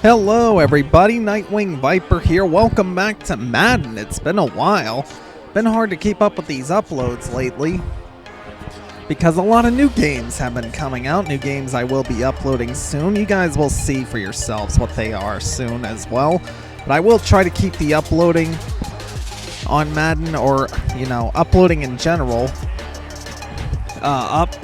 Hello everybody, Nightwing Viper here. Welcome back to Madden. It's been a while. Been hard to keep up with these uploads lately because a lot of new games have been coming out. New games I will be uploading soon. You guys will see for yourselves what they are soon as well. But I will try to keep the uploading on Madden, or, uploading in general up.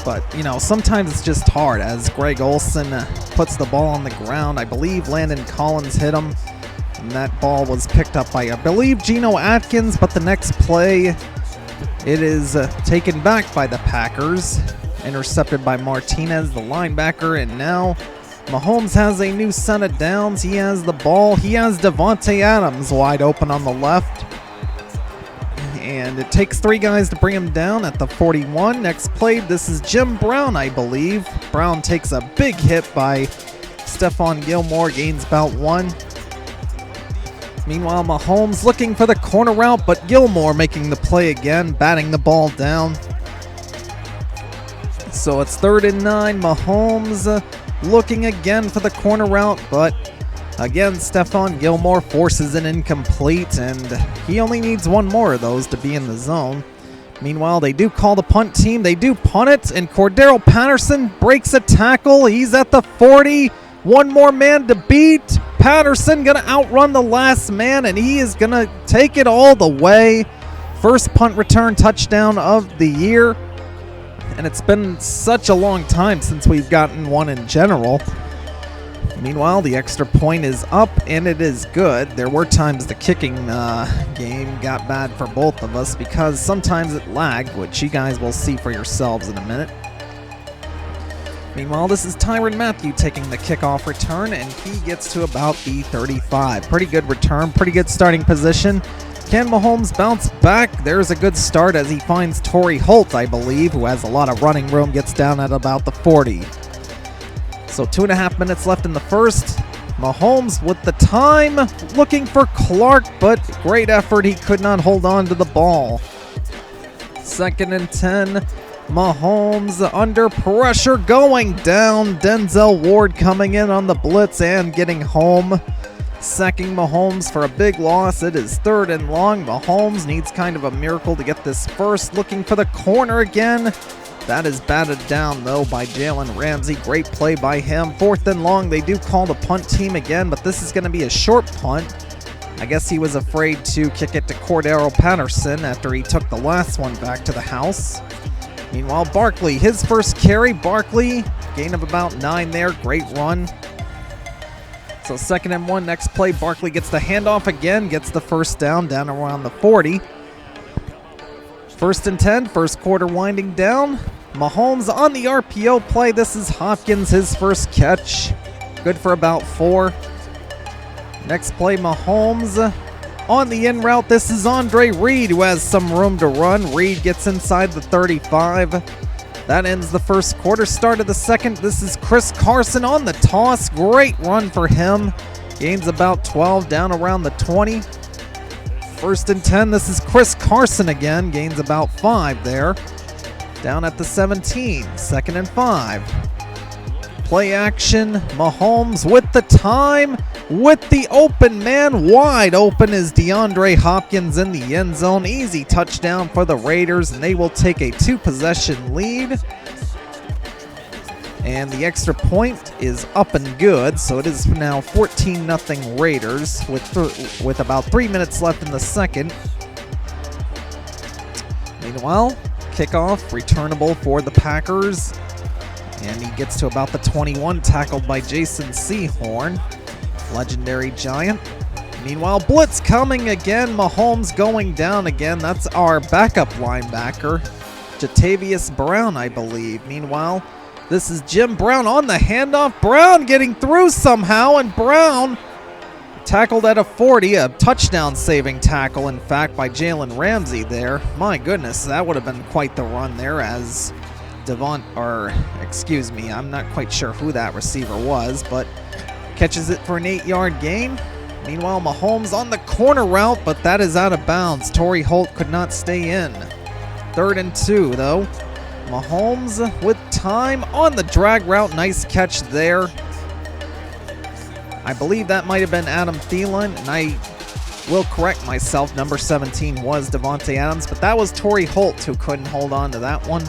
But, sometimes it's just hard as Greg Olsen puts the ball on the ground. I believe Landon Collins hit him, and that ball was picked up by, I believe, Geno Atkins. But the next play, it is taken back by the Packers, intercepted by Martinez, the linebacker, and now Mahomes has a new set of downs. He has the ball. He has Devontae Adams wide open on the left. And it takes three guys to bring him down at the 41. Next play, this is Jim Brown, I believe. Brown takes a big hit by Stephon Gilmore, gains about one. Meanwhile, Mahomes looking for the corner route, but Gilmore making the play again, batting the ball down. So it's 3rd and 9. Mahomes looking again for the corner route, but again, Stephon Gilmore forces an incomplete, and he only needs one more of those to be in the zone. Meanwhile, they do call the punt team. They do punt it, and Cordero Patterson breaks a tackle. He's at the 40. One more man to beat. Patterson going to outrun the last man, and he is going to take it all the way. First punt return touchdown of the year, and it's been such a long time since we've gotten one in general. Meanwhile, the extra point is up, and it is good. There were times the kicking game got bad for both of us because sometimes it lagged, which you guys will see for yourselves in a minute. Meanwhile, this is Tyrann Mathieu taking the kickoff return, and he gets to about the 35. Pretty good return, pretty good starting position. Can Mahomes bounce back? There's a good start as he finds Torrey Holt, I believe, who has a lot of running room, gets down at about the 40. So 2.5 minutes left in the first. Mahomes with the time, looking for Clark, but great effort. He could not hold on to the ball. 2nd and 10. Mahomes under pressure, going down. Denzel Ward coming in on the blitz and getting home, sacking Mahomes for a big loss. It is 3rd and long. Mahomes needs kind of a miracle to get this first. Looking for the corner again. That is batted down, though, by Jalen Ramsey. Great play by him. 4th and long. They do call the punt team again, but this is going to be a short punt. I guess he was afraid to kick it to Cordero Patterson after he took the last one back to the house. Meanwhile, Barkley, his first carry. Barkley, gain of about 9 there. Great run. So 2nd and 1. Next play, Barkley gets the handoff again, gets the first down around the 40. 1st and 10. First quarter winding down. Mahomes on the RPO play. This is Hopkins, his first catch. Good for about 4. Next play, Mahomes on the in route. This is Andre Reed, who has some room to run. Reed gets inside the 35. That ends the first quarter. Start of the second. This is Chris Carson on the toss. Great run for him. Gains about 12 down around the 20. 1st and 10. This is Chris Carson again. Gains about 5 there. Down at the 17. 2nd and 5. Play action. Mahomes with the time. With the open man. Wide open is DeAndre Hopkins in the end zone. Easy touchdown for the Raiders, and they will take a 2-possession lead. And the extra point is up and good, so it is now 14-0 Raiders with about 3 minutes left in the second. Meanwhile, kickoff, returnable for the Packers. And he gets to about the 21, tackled by Jason Sehorn, legendary Giant. Meanwhile, blitz coming again. Mahomes going down again. That's our backup linebacker, Jatavius Brown, I believe. Meanwhile, this is Jim Brown on the handoff. Brown getting through somehow, and Brown tackled at a 40, a touchdown-saving tackle, in fact, by Jalen Ramsey there. My goodness, that would have been quite the run there as I'm not quite sure who that receiver was, but catches it for an 8-yard gain. Meanwhile, Mahomes on the corner route, but that is out of bounds. Torrey Holt could not stay in. 3rd and 2, though. Mahomes with time on the drag route. Nice catch there. I believe that might have been Adam Thielen, and I will correct myself. Number 17 was Davante Adams, but that was Torrey Holt who couldn't hold on to that one.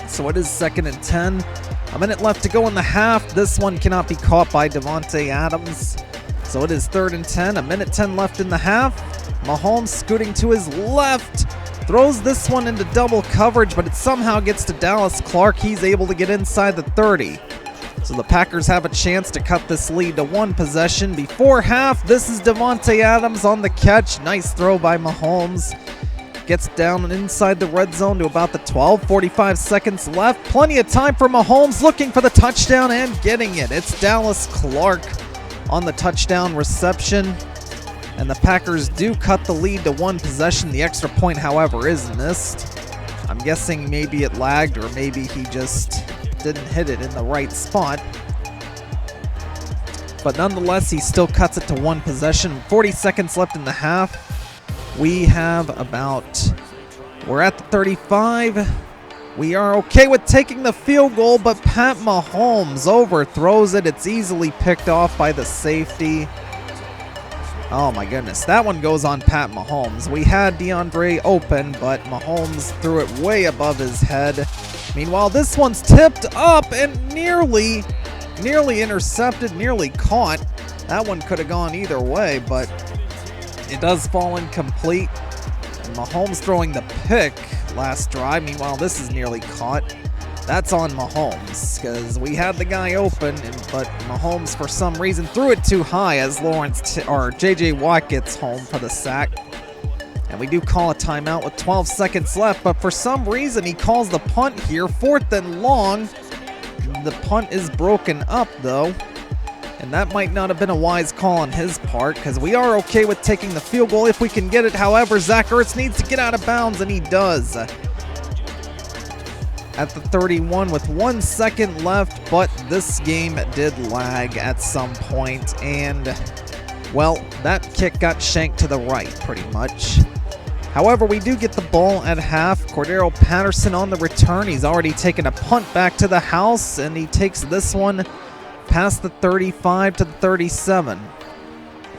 So it is 2nd and 10. A minute left to go in the half. This one cannot be caught by Davante Adams. So it is 3rd and 10. A minute 10 left in the half. Mahomes scooting to his left. Throws this one into double coverage, but it somehow gets to Dallas Clark. He's able to get inside the 30. So the Packers have a chance to cut this lead to 1 possession. Before half, this is Davante Adams on the catch. Nice throw by Mahomes. Gets down inside the red zone to about the 12. 45 seconds left. Plenty of time for Mahomes, looking for the touchdown and getting it. It's Dallas Clark on the touchdown reception. And the Packers do cut the lead to 1 possession. The extra point, however, is missed. I'm guessing maybe it lagged, or maybe he just didn't hit it in the right spot. But nonetheless, he still cuts it to 1 possession. 40 seconds left in the half. We're at the 35. We are okay with taking the field goal, but Pat Mahomes overthrows it. It's easily picked off by the safety. Oh my goodness, that one goes on Pat Mahomes. We had DeAndre open, but Mahomes threw it way above his head. Meanwhile, this one's tipped up and nearly intercepted, nearly caught. That one could have gone either way, but it does fall incomplete. And Mahomes throwing the pick last drive. Meanwhile, this is nearly caught. That's on Mahomes, because we had the guy open, but Mahomes, for some reason, threw it too high as J.J. Watt gets home for the sack. And we do call a timeout with 12 seconds left, but for some reason, he calls the punt here. 4th and long. The punt is broken up, though. And that might not have been a wise call on his part, because we are okay with taking the field goal if we can get it. However, Zach Ertz needs to get out of bounds, and he does. At the 31 with 1 second left, but this game did lag at some point, and, well, that kick got shanked to the right, pretty much. However, we do get the ball at half. Cordero Patterson on the return. He's already taken a punt back to the house, and he takes this one past the 35 to the 37.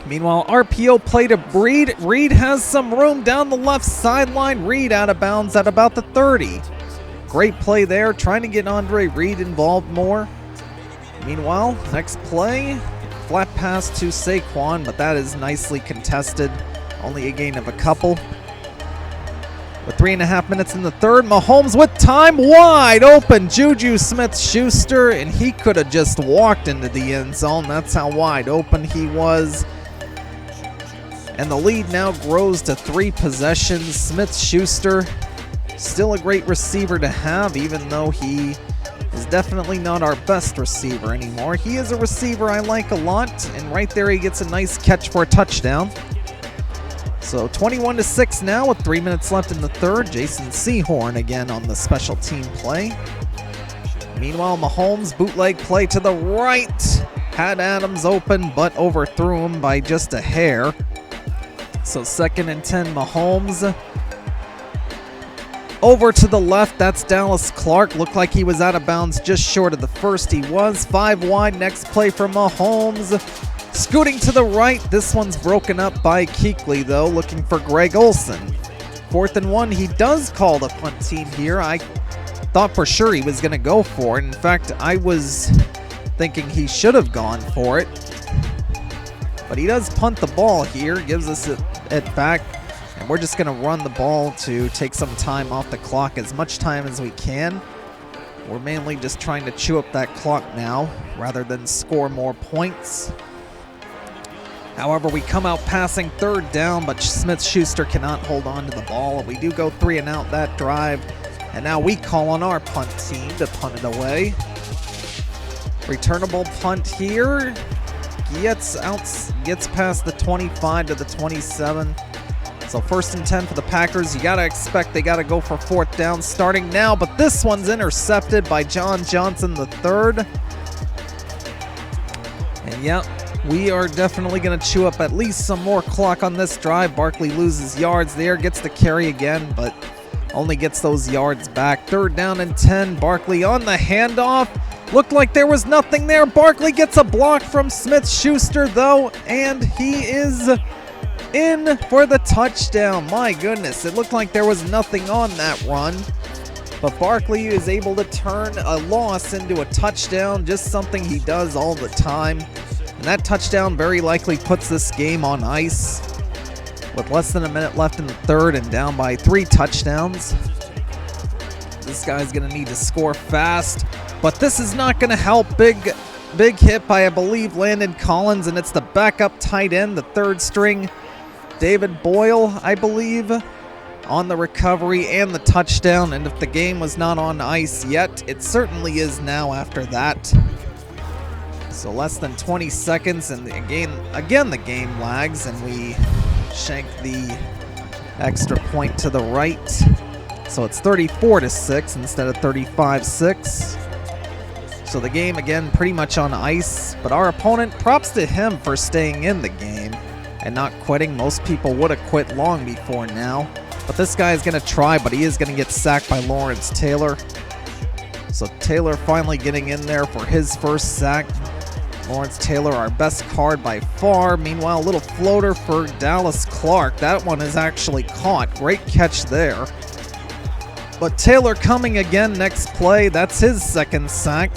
Meanwhile, RPO play to Reed. Reed has some room down the left sideline. Reed out of bounds at about the 30. Great play there, trying to get Andre Reed involved more. Meanwhile, next play, flat pass to Saquon, but that is nicely contested. Only a gain of a couple. With 3.5 minutes in the third, Mahomes with time, wide open. Juju Smith-Schuster, and he could have just walked into the end zone. That's how wide open he was. And the lead now grows to 3 possessions. Smith-Schuster, still a great receiver to have, even though he is definitely not our best receiver anymore. He is a receiver I like a lot, and right there he gets a nice catch for a touchdown. So 21-6 now with 3 minutes left in the third. Jason Sehorn again on the special team play. Meanwhile, Mahomes bootleg play to the right. Had Adams open, but overthrew him by just a hair. So 2nd and 10, Mahomes. Over to the left, that's Dallas Clark. Looked like he was out of bounds just short of the first. He was 5 wide. Next play for Mahomes. Scooting to the right. This one's broken up by Kuechly, though, looking for Greg Olsen. 4th and 1. He does call the punt team here. I thought for sure he was going to go for it. In fact, I was thinking he should have gone for it. But he does punt the ball here. Gives us it back. And we're just going to run the ball to take some time off the clock, as much time as we can. We're mainly just trying to chew up that clock now rather than score more points. However, we come out passing 3rd down, but Smith-Schuster cannot hold on to the ball. We do go 3 and out that drive. And now we call on our punt team to punt it away. Returnable punt here. Gets past the 25 to the 27. So 1st and 10 for the Packers. You got to expect they got to go for 4th down starting now, but this one's intercepted by John Johnson III. And yep, we are definitely going to chew up at least some more clock on this drive. Barkley loses yards there, gets the carry again, but only gets those yards back. 3rd down and 10. Barkley on the handoff, Looked like there was nothing there. Barkley gets a block from Smith-Schuster, though, and he is in for the touchdown. My goodness, it looked like there was nothing on that run. But Barkley is able to turn a loss into a touchdown, just something he does all the time. And that touchdown very likely puts this game on ice. With less than a minute left in the third and down by 3 touchdowns. This guy's going to need to score fast. But this is not going to help. Big hit by, I believe, Landon Collins. And it's the backup tight end, the 3rd string, David Boyle, I believe, on the recovery and the touchdown. And if the game was not on ice yet, it certainly is now after that. So less than 20 seconds, and again the game lags, and we shank the extra point to the right. So it's 34-6 instead of 35-6. So the game again pretty much on ice, but our opponent, props to him for staying in the game and not quitting. Most people would have quit long before now. But this guy is going to try, but he is going to get sacked by Lawrence Taylor. So Taylor finally getting in there for his first sack. Lawrence Taylor, our best card by far. Meanwhile, a little floater for Dallas Clark. That one is actually caught. Great catch there. But Taylor coming again next play. That's his 2nd sack.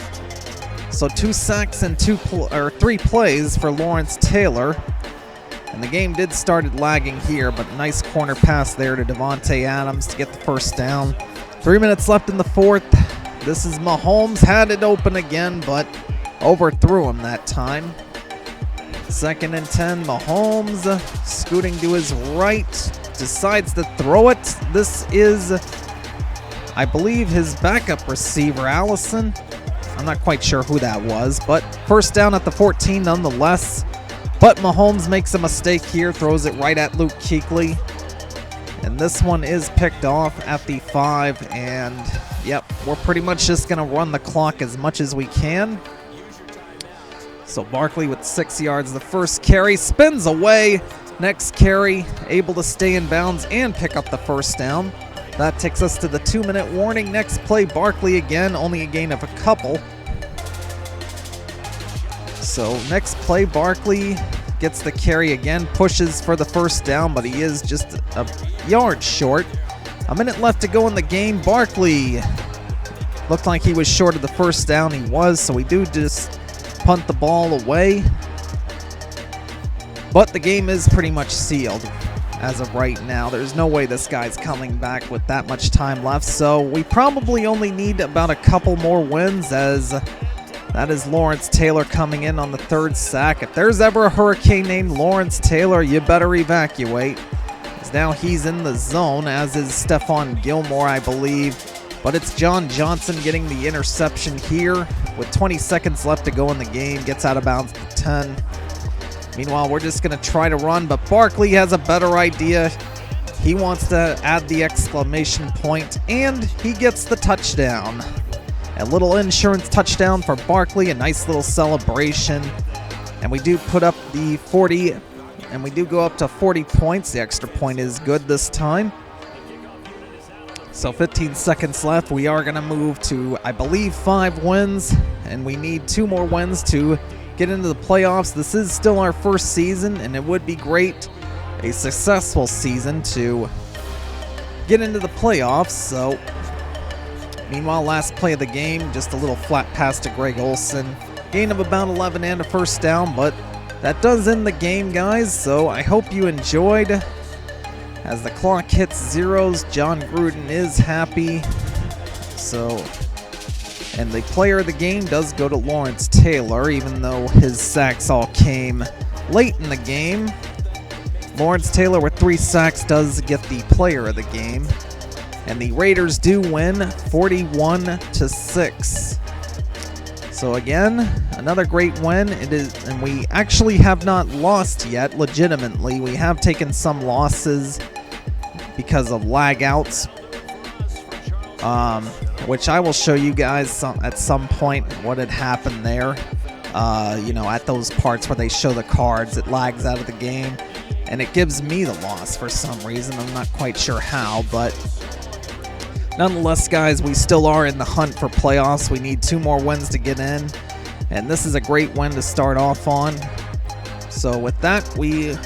So 2 sacks and 3 plays for Lawrence Taylor. And the game did start lagging here, but nice corner pass there to Devontae Adams to get the first down. 3 minutes left in the 4th. This is Mahomes. Had it open again, but overthrew him that time. 2nd and 10. Mahomes scooting to his right. Decides to throw it. This is, I believe, his backup receiver, Allison. I'm not quite sure who that was, but first down at the 14 nonetheless. But Mahomes makes a mistake here, throws it right at Luke Kuechly. And this one is picked off at the 5, and yep, we're pretty much just going to run the clock as much as we can. So Barkley with 6 yards, the first carry, spins away. Next carry, able to stay in bounds and pick up the first down. That takes us to the 2-minute warning. Next play, Barkley again, only a gain of a couple. So next play, Barkley gets the carry again, pushes for the first down, but he is just a yard short. A minute left to go in the game. Barkley looked like he was short of the first down. He was, so we do just punt the ball away. But the game is pretty much sealed as of right now. There's no way this guy's coming back with that much time left, so we probably only need about a couple more wins, as that is Lawrence Taylor coming in on the 3rd sack. If there's ever a Hurricane named Lawrence Taylor, you better evacuate. As now he's in the zone, as is Stephon Gilmore, I believe. But it's John Johnson getting the interception here with 20 seconds left to go in the game. Gets out of bounds at the 10. Meanwhile, we're just going to try to run, but Barkley has a better idea. He wants to add the exclamation point, and he gets the touchdown. A little insurance touchdown for Barkley, a nice little celebration. And we do put up the 40, and we do go up to 40 points. The extra point is good this time. So 15 seconds left. We are going to move to, I believe, 5 wins, and we need 2 more wins to get into the playoffs. This is still our first season, and it would be great, a successful season, to get into the playoffs. So meanwhile, last play of the game, just a little flat pass to Greg Olsen. Gain of about 11 and a first down, but that does end the game, guys. So I hope you enjoyed. As the clock hits zeros, John Gruden is happy. So, and the player of the game does go to Lawrence Taylor, even though his sacks all came late in the game. Lawrence Taylor with 3 sacks does get the player of the game. And the Raiders do win 41-6. So again, another great win. It is, and we actually have not lost yet, legitimately. We have taken some losses because of lag outs, which I will show you guys at some point what had happened there. You know, at those parts where they show the cards, it lags out of the game, and it gives me the loss for some reason. I'm not quite sure how, but Nonetheless, guys, we still are in the hunt for playoffs. We need 2 more wins to get in, and this is a great win to start off on. So with that, we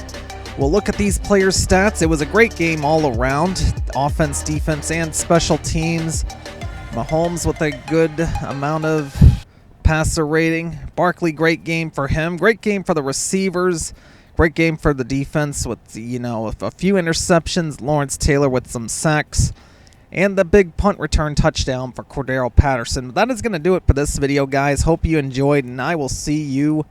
will look at these players' stats. It was a great game all around, offense, defense, and special teams. Mahomes with a good amount of passer rating. Barkley, great game for him. Great game for the receivers. Great game for the defense with, a few interceptions. Lawrence Taylor with some sacks. And the big punt return touchdown for Cordero Patterson. That is going to do it for this video, guys. Hope you enjoyed, and I will see you